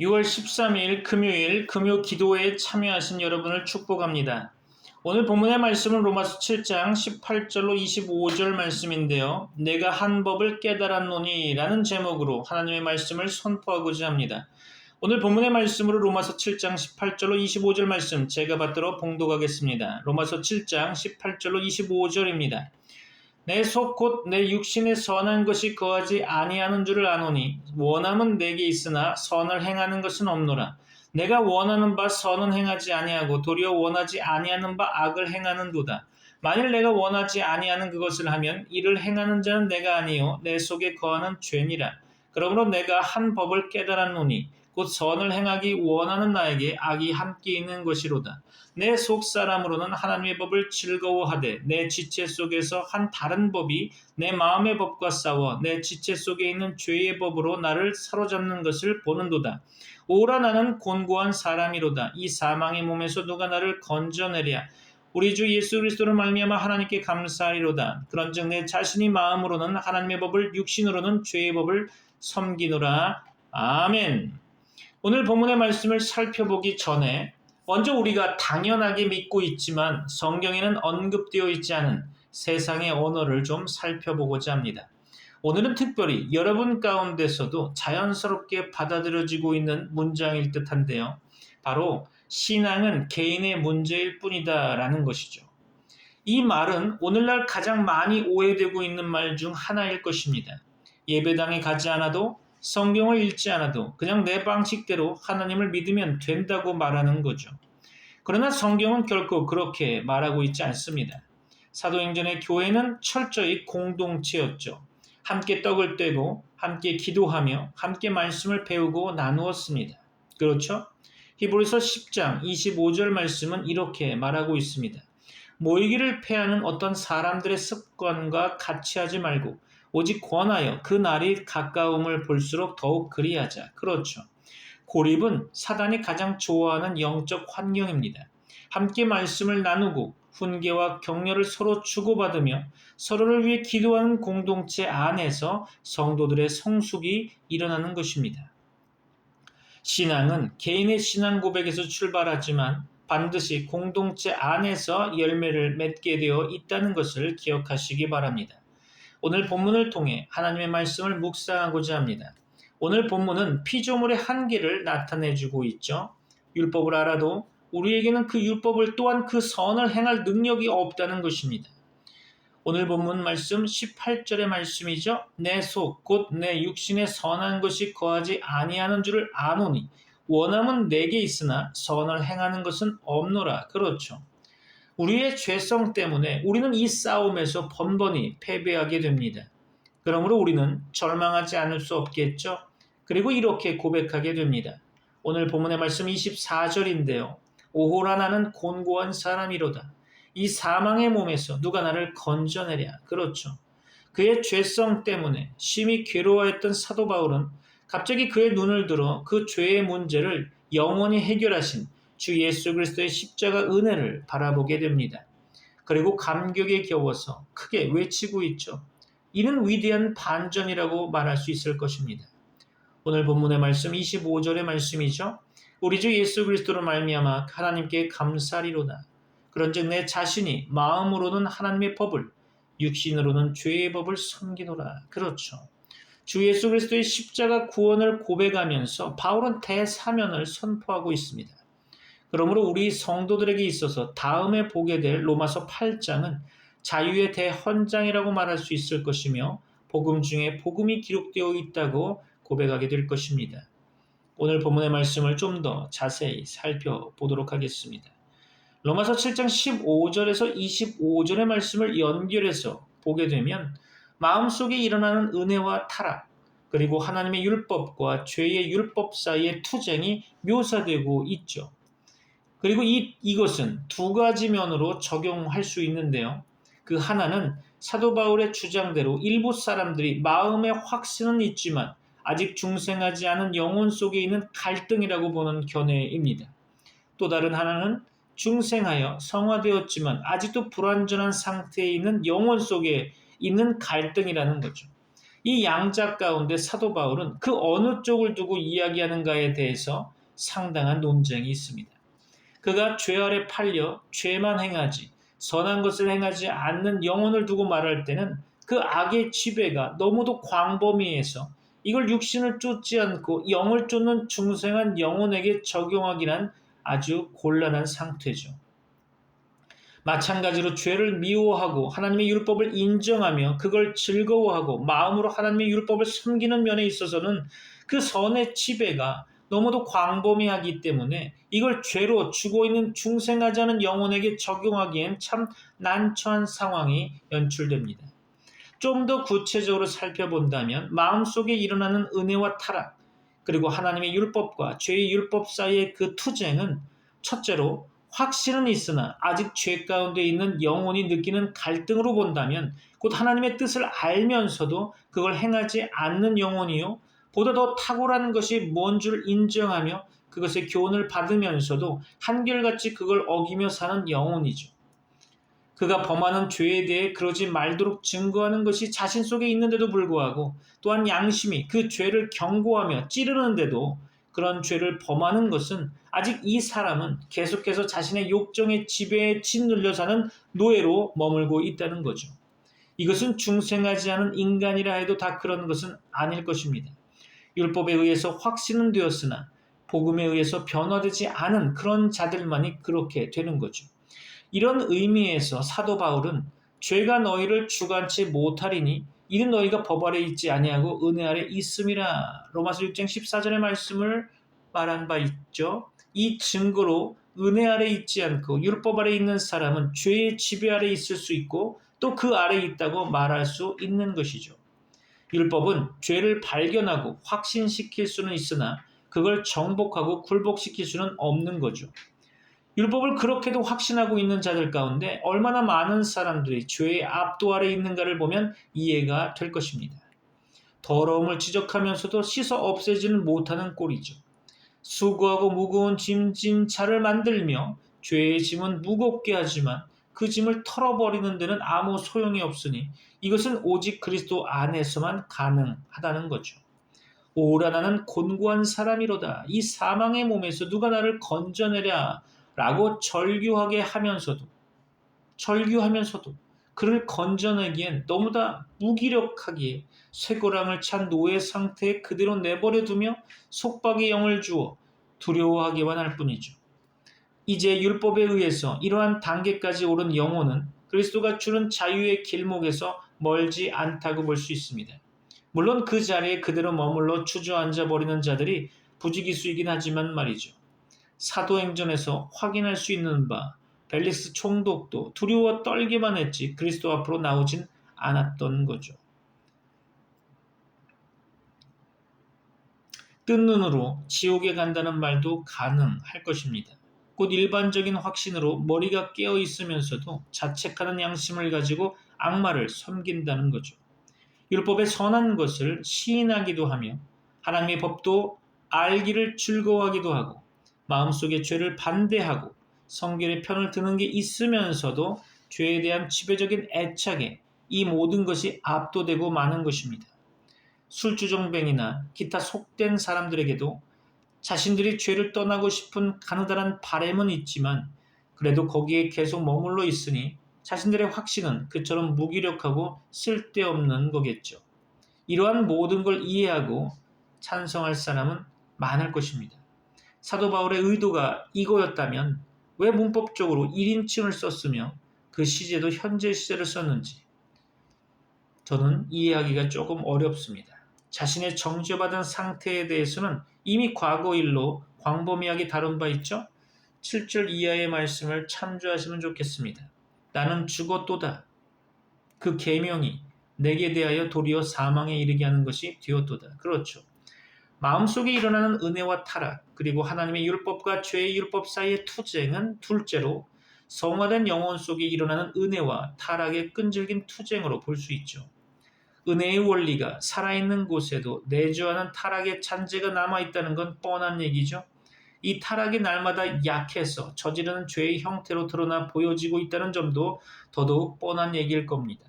6월 13일 금요일 금요 기도회에 참여하신 여러분을 축복합니다. 오늘 본문의 말씀은 로마서 7장 18절로 25절 말씀인데요. 내가 한 법을 깨달았노니 라는 제목으로 하나님의 말씀을 선포하고자 합니다. 오늘 본문의 말씀으로 로마서 7장 18절로 25절 말씀 제가 받들어 봉독하겠습니다. 로마서 7장 18절로 25절입니다. 내 속 곧 내 육신에 선한 것이 거하지 아니하는 줄을 아노니 원함은 내게 있으나 선을 행하는 것은 없노라. 내가 원하는 바 선은 행하지 아니하고 도리어 원하지 아니하는 바 악을 행하는도다. 만일 내가 원하지 아니하는 그것을 하면 이를 행하는 자는 내가 아니요 내 속에 거하는 죄니라. 그러므로 내가 한 법을 깨달았노니 곧 선을 행하기 원하는 나에게 악이 함께 있는 것이로다. 내 속사람으로는 하나님의 법을 즐거워하되 내 지체 속에서 한 다른 법이 내 마음의 법과 싸워 내 지체 속에 있는 죄의 법으로 나를 사로잡는 것을 보는도다. 오라 나는 곤고한 사람이로다. 이 사망의 몸에서 누가 나를 건져내랴. 우리 주 예수 그리스도를 말미암아 하나님께 감사하리로다. 그런즉 내 자신이 마음으로는 하나님의 법을 육신으로는 죄의 법을 섬기노라. 아멘. 오늘 본문의 말씀을 살펴보기 전에 먼저 우리가 당연하게 믿고 있지만 성경에는 언급되어 있지 않은 세상의 언어를 좀 살펴보고자 합니다. 오늘은 특별히 여러분 가운데서도 자연스럽게 받아들여지고 있는 문장일 듯한데요. 바로 신앙은 개인의 문제일 뿐이다 라는 것이죠. 이 말은 오늘날 가장 많이 오해되고 있는 말 중 하나일 것입니다. 예배당에 가지 않아도 성경을 읽지 않아도 그냥 내 방식대로 하나님을 믿으면 된다고 말하는 거죠. 그러나 성경은 결코 그렇게 말하고 있지 않습니다. 사도행전의 교회는 철저히 공동체였죠. 함께 떡을 떼고 함께 기도하며 함께 말씀을 배우고 나누었습니다. 그렇죠? 히브리서 10장 25절 말씀은 이렇게 말하고 있습니다. 모이기를 패하는 어떤 사람들의 습관과 같이 하지 말고 오직 권하여 그 날이 가까움을 볼수록 더욱 그리하자. 그렇죠. 고립은 사단이 가장 좋아하는 영적 환경입니다. 함께 말씀을 나누고 훈계와 격려를 서로 주고받으며 서로를 위해 기도하는 공동체 안에서 성도들의 성숙이 일어나는 것입니다. 신앙은 개인의 신앙 고백에서 출발하지만 반드시 공동체 안에서 열매를 맺게 되어 있다는 것을 기억하시기 바랍니다. 오늘 본문을 통해 하나님의 말씀을 묵상하고자 합니다. 오늘 본문은 피조물의 한계를 나타내주고 있죠. 율법을 알아도 우리에게는 그 율법을 또한 그 선을 행할 능력이 없다는 것입니다. 오늘 본문 말씀 18절의 말씀이죠. 내 속 곧 내 육신에 선한 것이 거하지 아니하는 줄을 아노니 원함은 내게 있으나 선을 행하는 것은 없노라. 그렇죠. 우리의 죄성 때문에 우리는 이 싸움에서 번번이 패배하게 됩니다. 그러므로 우리는 절망하지 않을 수 없겠죠. 그리고 이렇게 고백하게 됩니다. 오늘 본문의 말씀 24절인데요. 오호라 나는 곤고한 사람이로다. 이 사망의 몸에서 누가 나를 건져내랴. 그렇죠. 그의 죄성 때문에 심히 괴로워했던 사도 바울은 갑자기 그의 눈을 들어 그 죄의 문제를 영원히 해결하신 주 예수 그리스도의 십자가 은혜를 바라보게 됩니다. 그리고 감격에 겨워서 크게 외치고 있죠. 이는 위대한 반전이라고 말할 수 있을 것입니다. 오늘 본문의 말씀 25절의 말씀이죠. 우리 주 예수 그리스도로 말미암아 하나님께 감사리로다. 그런즉 내 자신이 마음으로는 하나님의 법을 육신으로는 죄의 법을 섬기노라. 그렇죠. 주 예수 그리스도의 십자가 구원을 고백하면서 바울은 대사면을 선포하고 있습니다. 그러므로 우리 성도들에게 있어서 다음에 보게 될 로마서 8장은 자유의 대헌장이라고 말할 수 있을 것이며 복음 중에 복음이 기록되어 있다고 고백하게 될 것입니다. 오늘 본문의 말씀을 좀 더 자세히 살펴보도록 하겠습니다. 로마서 7장 15절에서 25절의 말씀을 연결해서 보게 되면 마음속에 일어나는 은혜와 타락 그리고 하나님의 율법과 죄의 율법 사이의 투쟁이 묘사되고 있죠. 그리고 이것은 두 가지 면으로 적용할 수 있는데요. 그 하나는 사도 바울의 주장대로 일부 사람들이 마음의 확신은 있지만 아직 중생하지 않은 영혼 속에 있는 갈등이라고 보는 견해입니다. 또 다른 하나는 중생하여 성화되었지만 아직도 불완전한 상태에 있는 영혼 속에 있는 갈등이라는 거죠. 이 양자 가운데 사도 바울은 그 어느 쪽을 두고 이야기하는가에 대해서 상당한 논쟁이 있습니다. 그가 죄 아래 팔려 죄만 행하지 선한 것을 행하지 않는 영혼을 두고 말할 때는 그 악의 지배가 너무도 광범위해서 이걸 육신을 쫓지 않고 영을 쫓는 중생한 영혼에게 적용하기란 아주 곤란한 상태죠. 마찬가지로 죄를 미워하고 하나님의 율법을 인정하며 그걸 즐거워하고 마음으로 하나님의 율법을 섬기는 면에 있어서는 그 선의 지배가 너무도 광범위하기 때문에 이걸 죄로 죽어 있는 중생하지 않은 영혼에게 적용하기엔 참 난처한 상황이 연출됩니다. 좀 더 구체적으로 살펴본다면 마음속에 일어나는 은혜와 타락, 그리고 하나님의 율법과 죄의 율법 사이의 그 투쟁은 첫째로 확신은 있으나 아직 죄 가운데 있는 영혼이 느끼는 갈등으로 본다면 곧 하나님의 뜻을 알면서도 그걸 행하지 않는 영혼이요 보다 더 탁월한 것이 뭔 줄 인정하며 그것의 교훈을 받으면서도 한결같이 그걸 어기며 사는 영혼이죠. 그가 범하는 죄에 대해 그러지 말도록 증거하는 것이 자신 속에 있는데도 불구하고 또한 양심이 그 죄를 경고하며 찌르는데도 그런 죄를 범하는 것은 아직 이 사람은 계속해서 자신의 욕정의 지배에 짓눌려 사는 노예로 머물고 있다는 거죠. 이것은 중생하지 않은 인간이라 해도 다 그런 것은 아닐 것입니다. 율법에 의해서 확신은 되었으나 복음에 의해서 변화되지 않은 그런 자들만이 그렇게 되는 거죠. 이런 의미에서 사도 바울은 죄가 너희를 주관치 못하리니 이는 너희가 법 아래 있지 아니하고 은혜 아래 있음이라. 로마서 6장 14절의 말씀을 말한 바 있죠. 이 증거로 은혜 아래 있지 않고 율법 아래 있는 사람은 죄의 지배 아래 있을 수 있고 또 그 아래 있다고 말할 수 있는 것이죠. 율법은 죄를 발견하고 확신시킬 수는 있으나 그걸 정복하고 굴복시킬 수는 없는 거죠. 율법을 그렇게도 확신하고 있는 자들 가운데 얼마나 많은 사람들이 죄의 압도 아래 있는가를 보면 이해가 될 것입니다. 더러움을 지적하면서도 씻어 없애지는 못하는 꼴이죠. 수고하고 무거운 짐진 차를 만들며 죄의 짐은 무겁게 하지만 그 짐을 털어버리는 데는 아무 소용이 없으니 이것은 오직 그리스도 안에서만 가능하다는 거죠. 오라 나는 곤고한 사람이로다. 이 사망의 몸에서 누가 나를 건져내랴 라고 절규하면서도 그를 건져내기엔 너무나 무기력하기에 쇠고랑을 찬 노예 상태에 그대로 내버려두며 속박의 영을 주어 두려워하기만 할 뿐이죠. 이제 율법에 의해서 이러한 단계까지 오른 영혼은 그리스도가 주는 자유의 길목에서 멀지 않다고 볼 수 있습니다. 물론 그 자리에 그대로 머물러 주저앉아 버리는 자들이 부지기수이긴 하지만 말이죠. 사도행전에서 확인할 수 있는 바 벨릭스 총독도 두려워 떨기만 했지 그리스도 앞으로 나오진 않았던 거죠. 뜬 눈으로 지옥에 간다는 말도 가능할 것입니다. 곧 일반적인 확신으로 머리가 깨어 있으면서도 자책하는 양심을 가지고 악마를 섬긴다는 거죠. 율법의 선한 것을 시인하기도 하며 하나님의 법도 알기를 즐거워하기도 하고 마음속에 죄를 반대하고 성결의 편을 드는 게 있으면서도 죄에 대한 지배적인 애착에 이 모든 것이 압도되고 마는 것입니다. 술주정뱅이나 기타 속된 사람들에게도 자신들이 죄를 떠나고 싶은 가느다란 바램은 있지만 그래도 거기에 계속 머물러 있으니 자신들의 확신은 그처럼 무기력하고 쓸데없는 거겠죠. 이러한 모든 걸 이해하고 찬성할 사람은 많을 것입니다. 사도 바울의 의도가 이거였다면 왜 문법적으로 1인칭을 썼으며 그 시제도 현재 시제를 썼는지 저는 이해하기가 조금 어렵습니다. 자신의 정죄받은 상태에 대해서는 이미 과거 일로 광범위하게 다룬 바 있죠? 7절 이하의 말씀을 참조하시면 좋겠습니다. 나는 죽었도다. 그 계명이 내게 대하여 도리어 사망에 이르게 하는 것이 되었도다. 그렇죠. 마음속에 일어나는 은혜와 타락, 그리고 하나님의 율법과 죄의 율법 사이의 투쟁은 둘째로 성화된 영혼 속에 일어나는 은혜와 타락의 끈질긴 투쟁으로 볼 수 있죠. 은혜의 원리가 살아있는 곳에도 내주하는 타락의 잔재가 남아있다는 건 뻔한 얘기죠. 이 타락이 날마다 약해서 저지르는 죄의 형태로 드러나 보여지고 있다는 점도 더더욱 뻔한 얘기일 겁니다.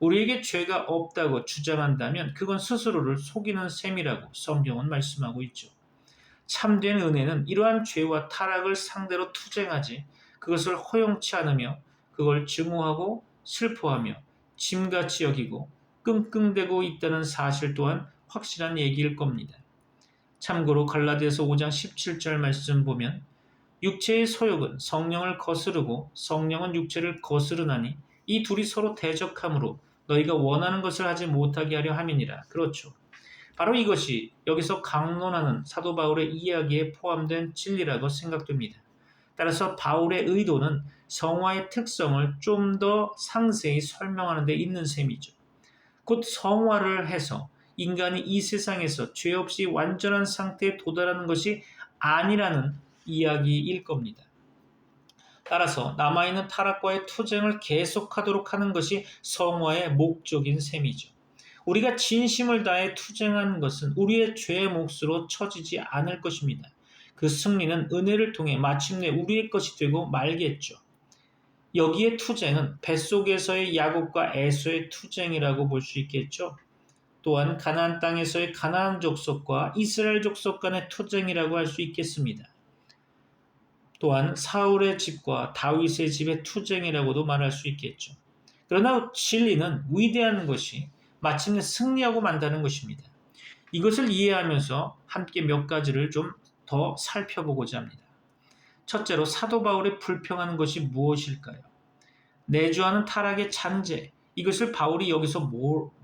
우리에게 죄가 없다고 주장한다면 그건 스스로를 속이는 셈이라고 성경은 말씀하고 있죠. 참된 은혜는 이러한 죄와 타락을 상대로 투쟁하지 그것을 허용치 않으며 그걸 증오하고 슬퍼하며 짐같이 여기고 끙끙대고 있다는 사실 또한 확실한 얘기일 겁니다. 참고로 갈라디아서 5장 17절 말씀 보면 육체의 소욕은 성령을 거스르고 성령은 육체를 거스르나니 이 둘이 서로 대적하므로 너희가 원하는 것을 하지 못하게 하려 함이니라. 그렇죠. 바로 이것이 여기서 강론하는 사도 바울의 이야기에 포함된 진리라고 생각됩니다. 따라서 바울의 의도는 성화의 특성을 좀 더 상세히 설명하는 데 있는 셈이죠. 곧 성화를 해서 인간이 이 세상에서 죄 없이 완전한 상태에 도달하는 것이 아니라는 이야기일 겁니다. 따라서 남아있는 타락과의 투쟁을 계속하도록 하는 것이 성화의 목적인 셈이죠. 우리가 진심을 다해 투쟁하는 것은 우리의 죄의 몫으로 처지지 않을 것입니다. 그 승리는 은혜를 통해 마침내 우리의 것이 되고 말겠죠. 여기에 투쟁은 뱃속에서의 야곱과 에서의 투쟁이라고 볼 수 있겠죠. 또한 가나안 땅에서의 가나안 족속과 이스라엘 족속 간의 투쟁이라고 할 수 있겠습니다. 또한 사울의 집과 다윗의 집의 투쟁이라고도 말할 수 있겠죠. 그러나 진리는 위대한 것이 마침내 승리하고 만다는 것입니다. 이것을 이해하면서 함께 몇 가지를 좀 더 살펴보고자 합니다. 첫째로 사도 바울이 불평하는 것이 무엇일까요? 내주하는 타락의 잔재, 이것을 바울이 여기서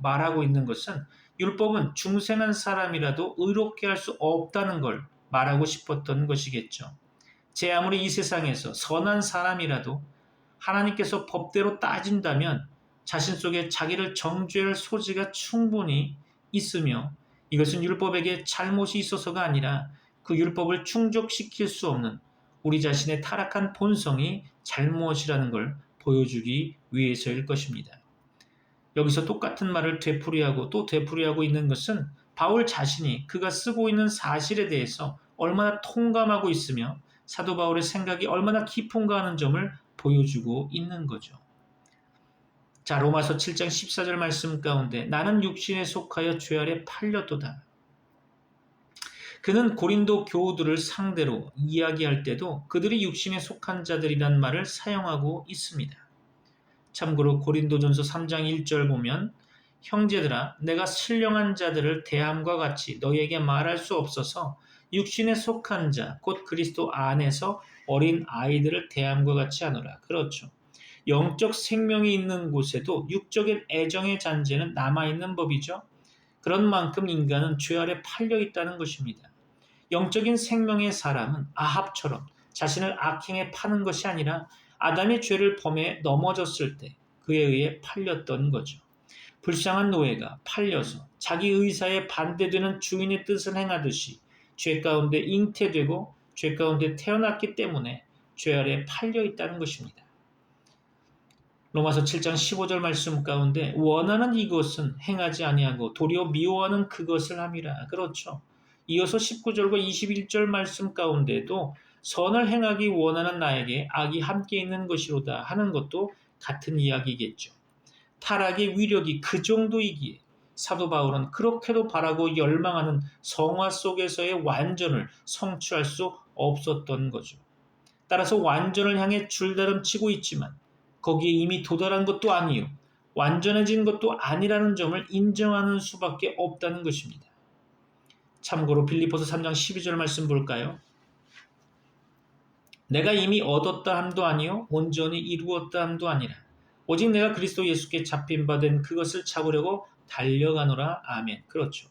말하고 있는 것은 율법은 중생한 사람이라도 의롭게 할 수 없다는 걸 말하고 싶었던 것이겠죠. 제 아무리 이 세상에서 선한 사람이라도 하나님께서 법대로 따진다면 자신 속에 자기를 정죄할 소지가 충분히 있으며 이것은 율법에게 잘못이 있어서가 아니라 그 율법을 충족시킬 수 없는 우리 자신의 타락한 본성이 잘못이라는 걸 보여주기 위해서일 것입니다. 여기서 똑같은 말을 되풀이하고 또 되풀이하고 있는 것은 바울 자신이 그가 쓰고 있는 사실에 대해서 얼마나 통감하고 있으며 사도 바울의 생각이 얼마나 깊은가 하는 점을 보여주고 있는 거죠. 자, 로마서 7장 14절 말씀 가운데 나는 육신에 속하여 죄 아래 팔렸도다. 그는 고린도 교우들을 상대로 이야기할 때도 그들이 육신에 속한 자들이란 말을 사용하고 있습니다. 참고로 고린도전서 3장 1절 보면 형제들아 내가 신령한 자들을 대함과 같이 너희에게 말할 수 없어서 육신에 속한 자 곧 그리스도 안에서 어린 아이들을 대함과 같이 하노라. 그렇죠. 영적 생명이 있는 곳에도 육적인 애정의 잔재는 남아있는 법이죠. 그런 만큼 인간은 죄 아래 팔려 있다는 것입니다. 영적인 생명의 사람은 아합처럼 자신을 악행에 파는 것이 아니라 아담의 죄를 범해 넘어졌을 때 그에 의해 팔렸던 거죠. 불쌍한 노예가 팔려서 자기 의사에 반대되는 주인의 뜻을 행하듯이 죄 가운데 잉태되고 죄 가운데 태어났기 때문에 죄 아래 팔려 있다는 것입니다. 로마서 7장 15절 말씀 가운데 원하는 이것은 행하지 아니하고 도리어 미워하는 그것을 함이라. 그렇죠. 이어서 19절과 21절 말씀 가운데도 선을 행하기 원하는 나에게 악이 함께 있는 것이로다 하는 것도 같은 이야기겠죠. 타락의 위력이 그 정도이기에 사도 바울은 그렇게도 바라고 열망하는 성화 속에서의 완전을 성취할 수 없었던 거죠. 따라서 완전을 향해 줄다름치고 있지만 거기에 이미 도달한 것도 아니요 완전해진 것도 아니라는 점을 인정하는 수밖에 없다는 것입니다. 참고로 빌립보서 3장 12절 말씀 볼까요? 내가 이미 얻었다 함도 아니요 온전히 이루었다 함도 아니라 오직 내가 그리스도 예수께 잡힌 바 된 그것을 잡으려고 달려가노라. 아멘. 그렇죠.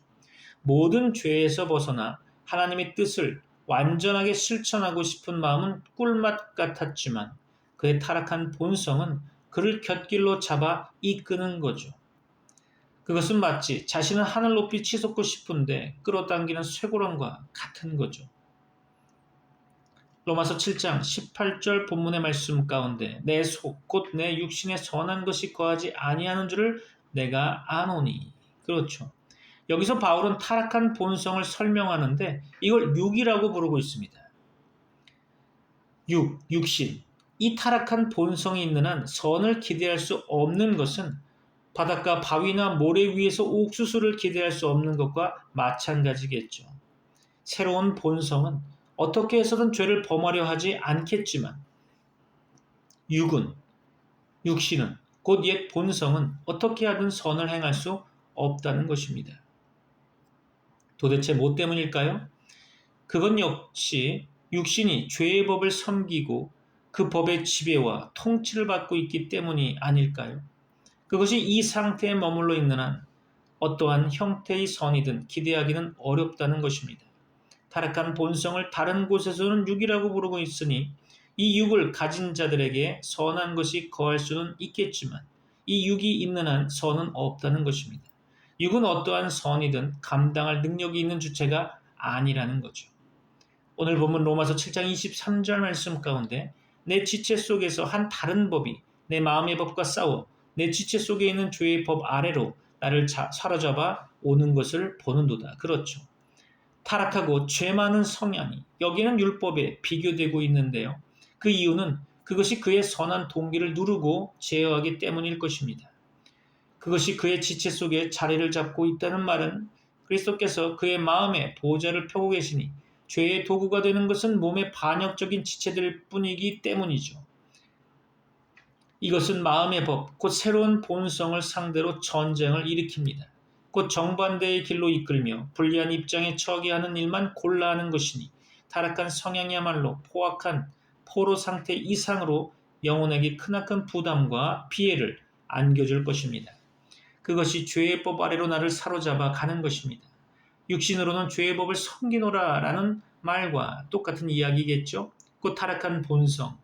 모든 죄에서 벗어나 하나님의 뜻을 완전하게 실천하고 싶은 마음은 꿀맛 같았지만 그의 타락한 본성은 그를 곁길로 잡아 이끄는 거죠. 그것은 마치 자신은 하늘 높이 치솟고 싶은데 끌어당기는 쇠고랑과 같은 거죠. 로마서 7장 18절 본문의 말씀 가운데 내 속 곧 내 육신에 선한 것이 거하지 아니하는 줄을 내가 아노니. 그렇죠. 여기서 바울은 타락한 본성을 설명하는데 이걸 육이라고 부르고 있습니다. 육신. 이 타락한 본성이 있는 한 선을 기대할 수 없는 것은 바닷가 바위나 모래 위에서 옥수수를 기대할 수 없는 것과 마찬가지겠죠. 새로운 본성은 어떻게 해서든 죄를 범하려 하지 않겠지만 육신은 곧 옛 본성은 어떻게 하든 선을 행할 수 없다는 것입니다. 도대체 뭐 때문일까요? 그건 역시 육신이 죄의 법을 섬기고 그 법의 지배와 통치를 받고 있기 때문이 아닐까요? 그것이 이 상태에 머물러 있는 한 어떠한 형태의 선이든 기대하기는 어렵다는 것입니다. 타락한 본성을 다른 곳에서는 육이라고 부르고 있으니 이 육을 가진 자들에게 선한 것이 거할 수는 있겠지만 이 육이 있는 한 선은 없다는 것입니다. 육은 어떠한 선이든 감당할 능력이 있는 주체가 아니라는 거죠. 오늘 본문 로마서 7장 23절 말씀 가운데 내 지체 속에서 한 다른 법이 내 마음의 법과 싸워 내 지체 속에 있는 죄의 법 아래로 나를 사로잡아 오는 것을 보는도다. 그렇죠. 타락하고 죄 많은 성향이 여기는 율법에 비교되고 있는데요. 그 이유는 그것이 그의 선한 동기를 누르고 제어하기 때문일 것입니다. 그것이 그의 지체 속에 자리를 잡고 있다는 말은 그리스도께서 그의 마음에 보좌를 펴고 계시니 죄의 도구가 되는 것은 몸의 반역적인 지체들 뿐이기 때문이죠. 이것은 마음의 법, 곧 새로운 본성을 상대로 전쟁을 일으킵니다. 곧 정반대의 길로 이끌며 불리한 입장에 처하게 하는 일만 골라 하는 것이니 타락한 성향이야말로 포악한 포로 상태 이상으로 영혼에게 크나큰 부담과 피해를 안겨줄 것입니다. 그것이 죄의 법 아래로 나를 사로잡아 가는 것입니다. 육신으로는 죄의 법을 섬기노라 라는 말과 똑같은 이야기겠죠. 곧 타락한 본성,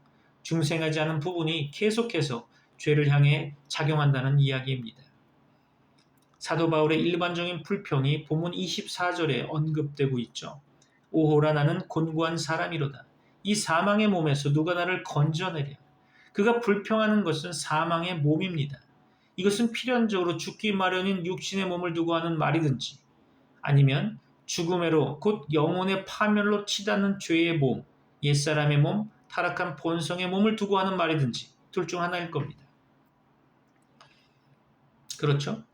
중생하지 않은 부분이 계속해서 죄를 향해 작용한다는 이야기입니다. 사도 바울의 일반적인 불평이 본문 24절에 언급되고 있죠. 오호라 나는 곤고한 사람이로다. 이 사망의 몸에서 누가 나를 건져내랴. 그가 불평하는 것은 사망의 몸입니다. 이것은 필연적으로 죽기 마련인 육신의 몸을 두고 하는 말이든지 아니면 죽음으로 곧 영혼의 파멸로 치닫는 죄의 몸, 옛사람의 몸, 타락한 본성의 몸을 두고 하는 말이든지 둘 중 하나일 겁니다. 그렇죠?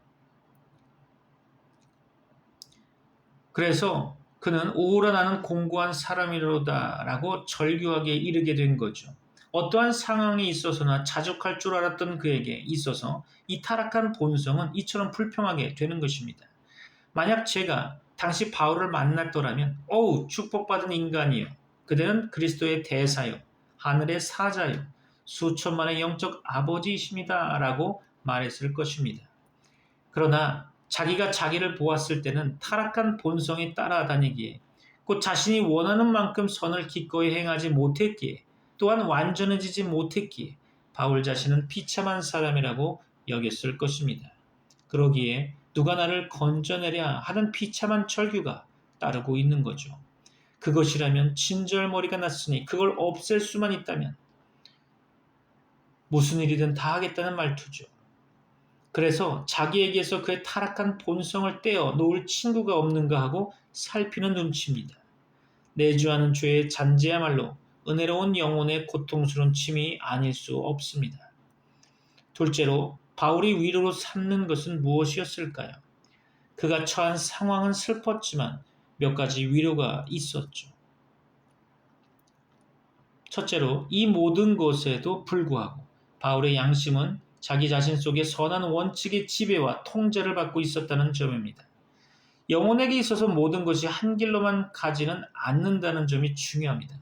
그래서 그는 오호라 나는 공고한 사람이로다 라고 절규하게 이르게 된 거죠. 어떠한 상황에 있어서나 자족할 줄 알았던 그에게 있어서 이 타락한 본성은 이처럼 불평하게 되는 것입니다. 만약 제가 당시 바울을 만났더라면 어우 축복받은 인간이요. 그대는 그리스도의 대사요. 하늘의 사자요. 수천만의 영적 아버지이십니다. 라고 말했을 것입니다. 그러나 자기가 자기를 보았을 때는 타락한 본성이 따라다니기에 곧 자신이 원하는 만큼 선을 기꺼이 행하지 못했기에 또한 완전해지지 못했기에 바울 자신은 비참한 사람이라고 여겼을 것입니다. 그러기에 누가 나를 건져내랴 하는 비참한 절규가 따르고 있는 거죠. 그것이라면 진절머리가 났으니 그걸 없앨 수만 있다면 무슨 일이든 다 하겠다는 말투죠. 그래서 자기에게서 그의 타락한 본성을 떼어 놓을 친구가 없는가 하고 살피는 눈치입니다. 내주하는 죄의 잔재야말로 은혜로운 영혼의 고통스러운 침이 아닐 수 없습니다. 둘째로 바울이 위로로 삼는 것은 무엇이었을까요? 그가 처한 상황은 슬펐지만 몇 가지 위로가 있었죠. 첫째로 이 모든 것에도 불구하고 바울의 양심은 자기 자신 속에 선한 원칙의 지배와 통제를 받고 있었다는 점입니다. 영혼에게 있어서 모든 것이 한 길로만 가지는 않는다는 점이 중요합니다.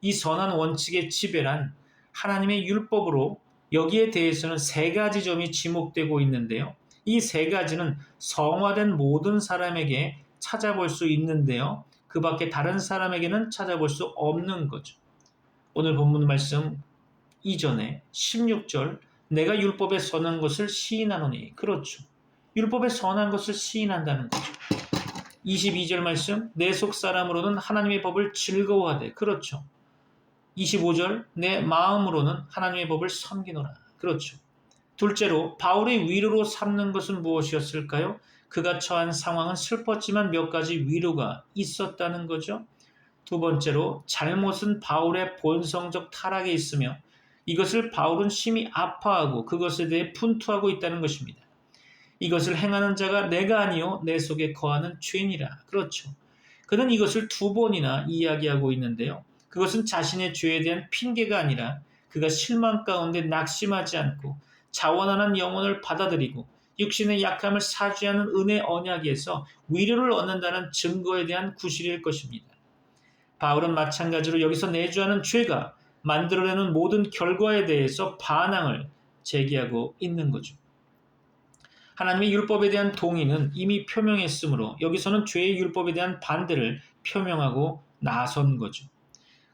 이 선한 원칙의 지배란 하나님의 율법으로 여기에 대해서는 세 가지 점이 지목되고 있는데요. 이 세 가지는 성화된 모든 사람에게 찾아볼 수 있는데요. 그 밖에 다른 사람에게는 찾아볼 수 없는 거죠. 오늘 본문 말씀 이전에 16절 내가 율법에 선한 것을 시인하노니 그렇죠. 율법에 선한 것을 시인한다는 거죠. 22절 말씀 내 속 사람으로는 하나님의 법을 즐거워하되 그렇죠. 25절 내 마음으로는 하나님의 법을 섬기노라. 그렇죠. 둘째로 바울의 위로로 삼는 것은 무엇이었을까요? 그가 처한 상황은 슬펐지만 몇 가지 위로가 있었다는 거죠. 두 번째로 잘못은 바울의 본성적 타락에 있으며 이것을 바울은 심히 아파하고 그것에 대해 분투하고 있다는 것입니다. 이것을 행하는 자가 내가 아니요 내 속에 거하는 죄인이라. 그렇죠. 그는 이것을 2번이나 이야기하고 있는데요. 그것은 자신의 죄에 대한 핑계가 아니라 그가 실망 가운데 낙심하지 않고 자원하는 영혼을 받아들이고 육신의 약함을 사죄하는 은혜 언약에서 위로를 얻는다는 증거에 대한 구실일 것입니다. 바울은 마찬가지로 여기서 내주하는 죄가 만들어내는 모든 결과에 대해서 반항을 제기하고 있는 거죠. 하나님의 율법에 대한 동의는 이미 표명했으므로 여기서는 죄의 율법에 대한 반대를 표명하고 나선 거죠.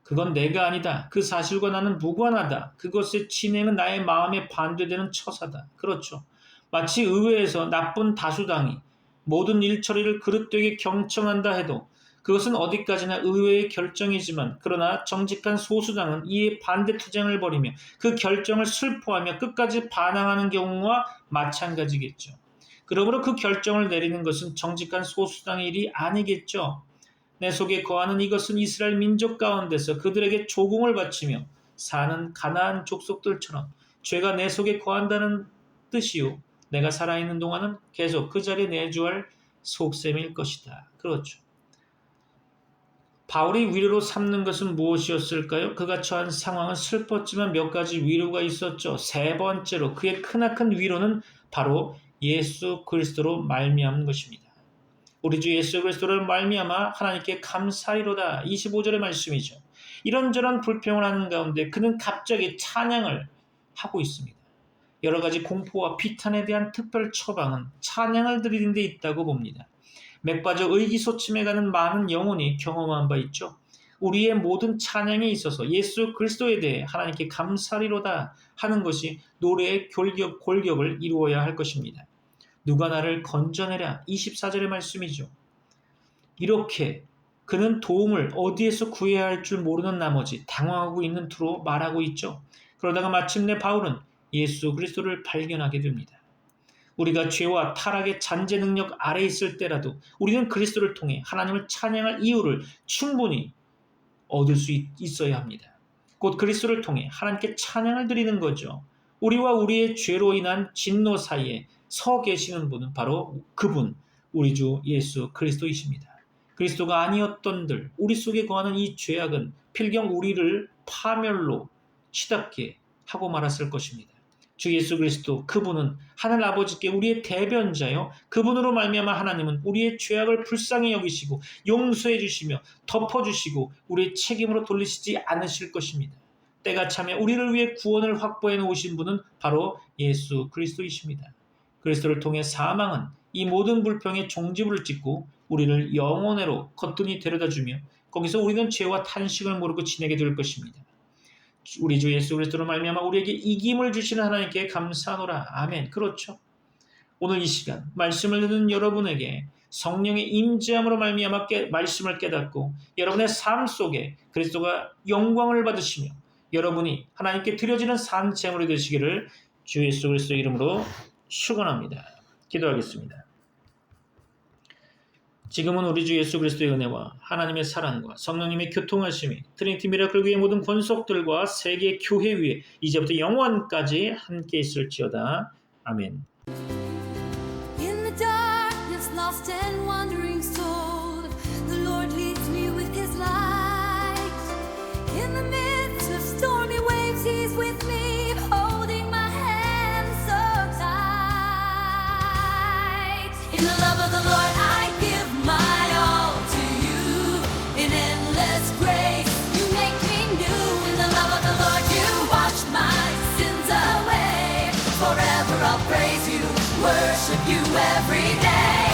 그건 내가 아니다. 그 사실과 나는 무관하다. 그것의 진행은 나의 마음에 반대되는 처사다. 그렇죠. 마치 의회에서 나쁜 다수당이 모든 일 처리를 그릇되게 경청한다 해도 그것은 어디까지나 의회의 결정이지만 그러나 정직한 소수당은 이에 반대 투쟁을 벌이며 그 결정을 슬퍼하며 끝까지 반항하는 경우와 마찬가지겠죠. 그러므로 그 결정을 내리는 것은 정직한 소수당의 일이 아니겠죠. 내 속에 거하는 이것은 이스라엘 민족 가운데서 그들에게 조공을 바치며 사는 가나안 족속들처럼 죄가 내 속에 거한다는 뜻이요. 내가 살아있는 동안은 계속 그 자리에 내주할 속셈일 것이다. 그렇죠. 바울이 위로로 삼는 것은 무엇이었을까요? 그가 처한 상황은 슬펐지만 몇 가지 위로가 있었죠. 세 번째로 그의 크나큰 위로는 바로 예수 그리스도로 말미암은 것입니다. 우리 주 예수 그리스도로 말미암아 하나님께 감사하리로다. 25절의 말씀이죠. 이런저런 불평을 하는 가운데 그는 갑자기 찬양을 하고 있습니다. 여러 가지 공포와 비탄에 대한 특별 처방은 찬양을 드리는 데 있다고 봅니다. 맥빠져 의기소침해 가는 많은 영혼이 경험한 바 있죠. 우리의 모든 찬양에 있어서 예수 그리스도에 대해 하나님께 감사리로다 하는 것이 노래의 골격을 이루어야 할 것입니다. 누가 나를 건져내랴 24절의 말씀이죠. 이렇게 그는 도움을 어디에서 구해야 할 줄 모르는 나머지 당황하고 있는 투로 말하고 있죠. 그러다가 마침내 바울은 예수 그리스도를 발견하게 됩니다. 우리가 죄와 타락의 잔재 능력 아래 있을 때라도 우리는 그리스도를 통해 하나님을 찬양할 이유를 충분히 얻을 수 있어야 합니다. 곧 그리스도를 통해 하나님께 찬양을 드리는 거죠. 우리와 우리의 죄로 인한 진노 사이에 서 계시는 분은 바로 그분, 우리 주 예수 그리스도이십니다. 그리스도가 아니었던들 우리 속에 거하는 이 죄악은 필경 우리를 파멸로 치닫게 하고 말았을 것입니다. 주 예수 그리스도 그분은 하늘 아버지께 우리의 대변자요. 그분으로 말미암아 하나님은 우리의 죄악을 불쌍히 여기시고 용서해 주시며 덮어주시고 우리의 책임으로 돌리시지 않으실 것입니다. 때가 차면 우리를 위해 구원을 확보해 놓으신 분은 바로 예수 그리스도이십니다. 그리스도를 통해 사망은 이 모든 불평의 종지부를 찍고 우리를 영원회로 거뜬히 데려다주며 거기서 우리는 죄와 탄식을 모르고 지내게 될 것입니다. 우리 주 예수 그리스도로 말미암아 우리에게 이김을 주시는 하나님께 감사하노라. 아멘. 그렇죠. 오늘 이 시간 말씀을 듣는 여러분에게 성령의 임재함으로 말미암아 말씀을 깨닫고 여러분의 삶 속에 그리스도가 영광을 받으시며 여러분이 하나님께 드려지는 산 제물이 되시기를 주 예수 그리스도의 이름으로 축원합니다. 기도하겠습니다. 지금은 우리 주 예수 그리스도의 은혜와 하나님의 사랑과 성령님의 교통하심이 트리니티 미라클 교회의 모든 권속들과 세계 교회 위에 이제부터 영원까지 함께 있을지어다. 아멘. In the darkness, lost and wandering soul, the Lord leads me with His light. In the midst of stormy waves, He's with me, holding my hand so tight. In the love of the Lord, I give my all to you. In endless grace, you make me new. In the love of the Lord, you wash my sins away. Forever I'll praise you, worship you every day.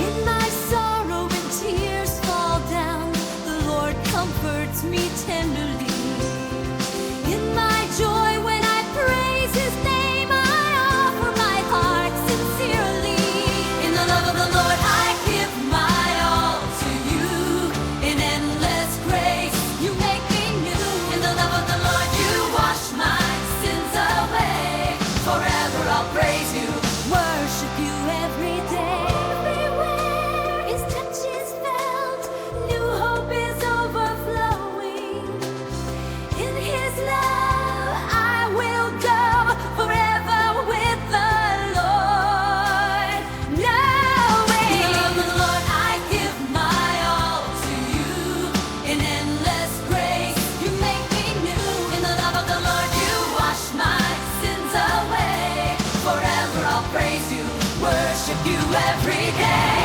In my sorrow when tears fall down, the Lord comforts me tenderly. In my joy when I praise His name, I offer my heart sincerely. In the love of the Lord, I give my all to you. In endless grace, you make me new. In the love of the Lord, you wash my sins away. Forever worship you every day.